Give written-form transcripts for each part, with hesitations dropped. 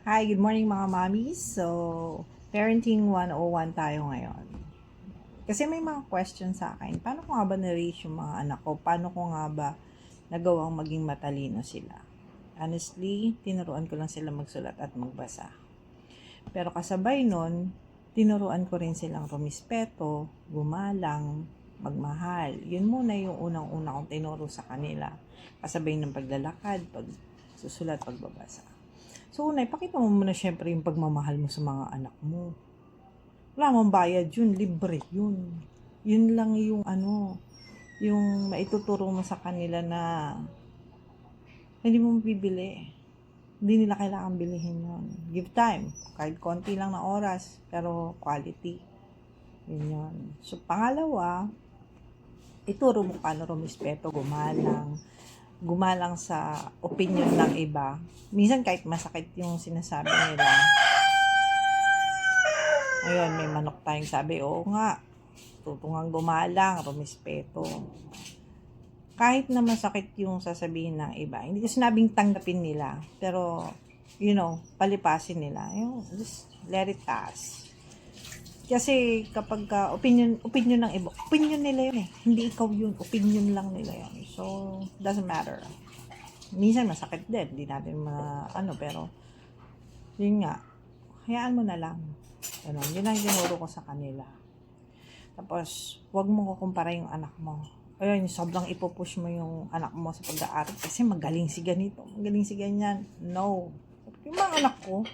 Hi, good morning mga mommies. So, Parenting 101 tayo ngayon. Kasi may mga questions sa akin. Paano ko nga ba na-raise yung mga anak ko? Paano ko nga ba nagawang maging matalino sila? Honestly, tinuruan ko lang sila magsulat at magbasa. Pero kasabay nun, tinuruan ko rin silang rumispeto, gumalang, magmahal. Yun muna yung unang-una kong tinuro sa kanila. Kasabay ng paglalakad, pagsusulat, pagbabasa. So, una, ipakita mo muna syempre yung pagmamahal mo sa mga anak mo. Wala mong bayad yun, libre yun. Yun lang yung yung maituturo mo sa kanila na hindi mo mabibili. Hindi nila kailangan bilihin yun. Give time. Kahit konti lang na oras, pero quality. Yun yun. So, pangalawa, ituro mo paano rumispeto, gumalang sa opinion ng iba. Minsan kahit masakit yung sinasabi nila, ayun, may manok tayong sabi, oo nga, tutungang gumalang, rumispeto. Kahit na masakit yung sasabihin ng iba, hindi ko sinabing tanggapin nila, pero, palipasin nila. Just let it pass. Kasi kapag opinion ng iba, opinion nila yun eh. Hindi ikaw yun, opinion lang nila yun. So, doesn't matter. Minsan masakit din, hindi natin pero, yun nga, hayaan mo na lang. Yun ang tinuro ko sa kanila. Tapos, huwag mo kukumpara yung anak mo. Ayun, sobrang ipupush mo yung anak mo sa pag-aaral kasi magaling si ganito, magaling si ganyan. No. Yung mga anak ko,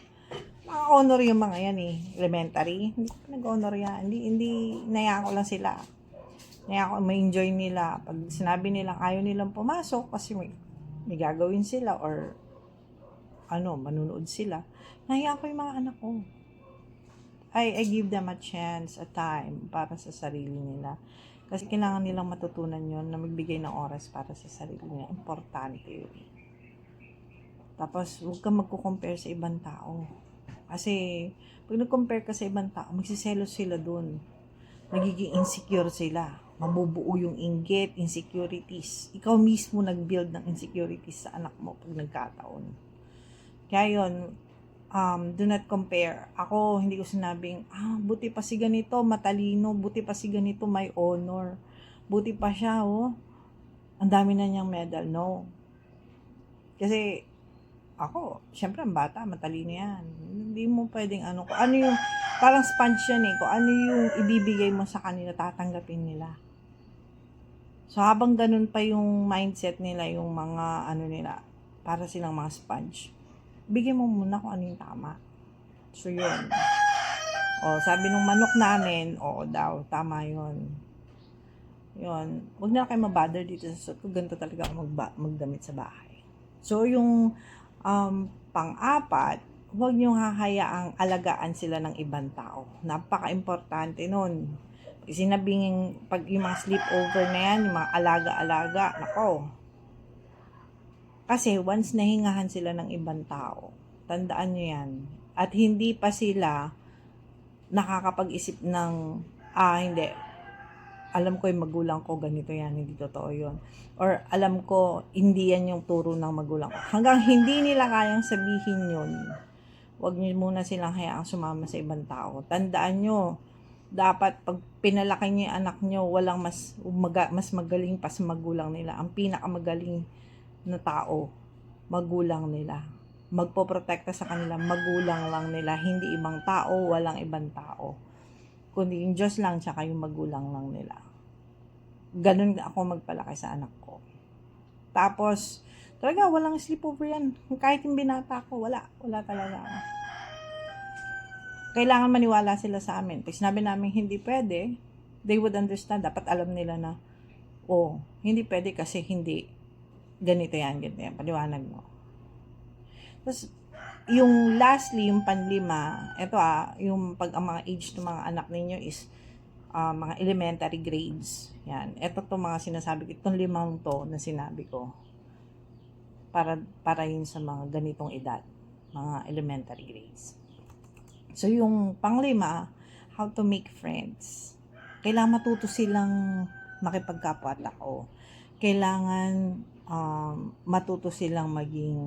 mga honor yung mga yan eh. Elementary, hindi ko nag-honor yan. Hindi, nayaan ko lang sila. Nayaan ko, ma-enjoy nila. Pag sinabi nilang ayaw nilang pumasok kasi may gagawin sila or manunood sila. Nayaan ko yung mga anak ko. I give them a chance, a time para sa sarili nila. Kasi kailangan nilang matutunan yon na magbigay ng oras para sa sarili nila. Importante yun. Tapos, huwag kang magko-compare sa ibang tao. Kasi, pag nag-compare ka sa ibang tao, magsiselos sila dun. Nagiging insecure sila. Mabubuo yung inggit, insecurities. Ikaw mismo nag-build ng insecurities sa anak mo pag nagkataon. Kaya yun, do not compare. Ako, hindi ko sinabing, buti pa si ganito, matalino, buti pa si ganito, may honor. Buti pa siya, ang dami na niyang medal. No. Kasi, ako, syempre, ang bata, matalino yan. Hindi mo pwedeng kung ano yung, parang sponge yan eh, kung ano yung ibibigay mo sa kanila, tatanggapin nila. So, habang ganun pa yung mindset nila, yung mga, nila, para silang mga sponge, bigyan mo muna kung ano yung tama. So, yun. Sabi nung manok namin, oo daw, tama yun. Yun. Huwag na kayo mabother dito sa suot ko. Ganito talaga ako magdamit sa bahay. So, yung pang-apat, huwag niyong hahayaang alagaan sila ng ibang tao. Napaka-importante nun. Sinabing, pag yung mga sleepover na yan, yung mga alaga-alaga, nako. Kasi once nahingahan sila ng ibang tao, tandaan nyo yan. At hindi pa sila nakakapag-isip ng, hindi, alam ko yung magulang ko, ganito yan, hindi totoo yun. Or alam ko, hindi yan yung turo ng magulang ko. Hanggang hindi nila kayang sabihin yun, huwag nyo muna silang hayaang sumama sa ibang tao. Tandaan nyo, dapat pag pinalaki nyo yung anak nyo, walang mas magaling pa sa magulang nila. Ang pinakamagaling na tao, magulang nila. Magpoprotekta sa kanila, magulang lang nila, hindi ibang tao, walang ibang tao. Kundi yung Diyos lang, tsaka yung magulang lang nila. Ganun ako magpalaki sa anak ko. Tapos, talaga, walang sleepover yan. Kahit yung binata ko, wala talaga. Kailangan maniwala sila sa amin. Pag sinabi namin hindi pwede, they would understand. Dapat alam nila na, hindi pwede kasi hindi ganito yan. Paliwanag mo. Tapos, yung lastly, yung panlima, ito yung pag ang mga age ng mga anak ninyo is mga elementary grades. Yan. Ito to mga sinasabi ko, itong limang to na sinabi ko. Para yun sa mga ganitong edad. Mga elementary grades. So, yung panglima, how to make friends. Kailangan matuto silang makipagkapwa-tao. Kailangan matuto silang maging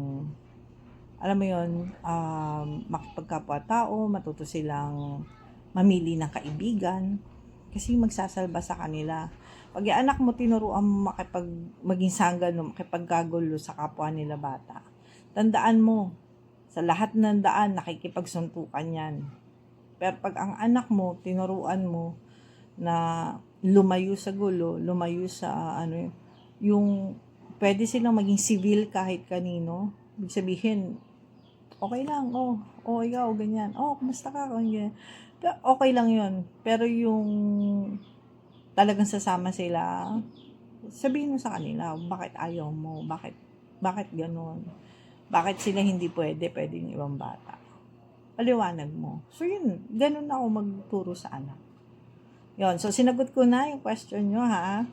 alam mo yon, makipagkapwa-tao, matuto silang mamili ng kaibigan, kasi magsasalba sa kanila. Pag yung anak mo tinuruan mo maging sanggano, makipagkagulo sa kapwa nila bata, tandaan mo, sa lahat ng daan, nakikipagsuntukan yan. Pero pag ang anak mo, tinuruan mo na lumayo sa gulo, lumayo sa yung pwede silang maging civil kahit kanino. Ibig sabihin, okay lang, ikaw, ganyan. Kumusta ka? Ganyan. Pero okay lang yun. Pero yung talagang sasama sila, sabihin mo sa kanila, bakit ayaw mo? Bakit ganun? Bakit sila hindi pwede yung ibang bata? Paliwanag mo. So yun, ganun ako magturo sa anak. Yun, so sinagot ko na yung question nyo, ha?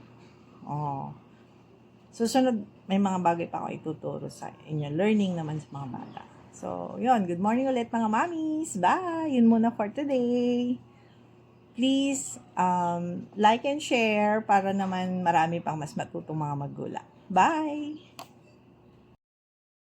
Susunod, may mga bagay pa ako ituturo sa inyo. Learning naman sa mga bata. So, yun. Good morning ulit mga mommies. Bye! Yun muna for today. Please, like and share para naman marami pang mas matutong mga magulang. Bye!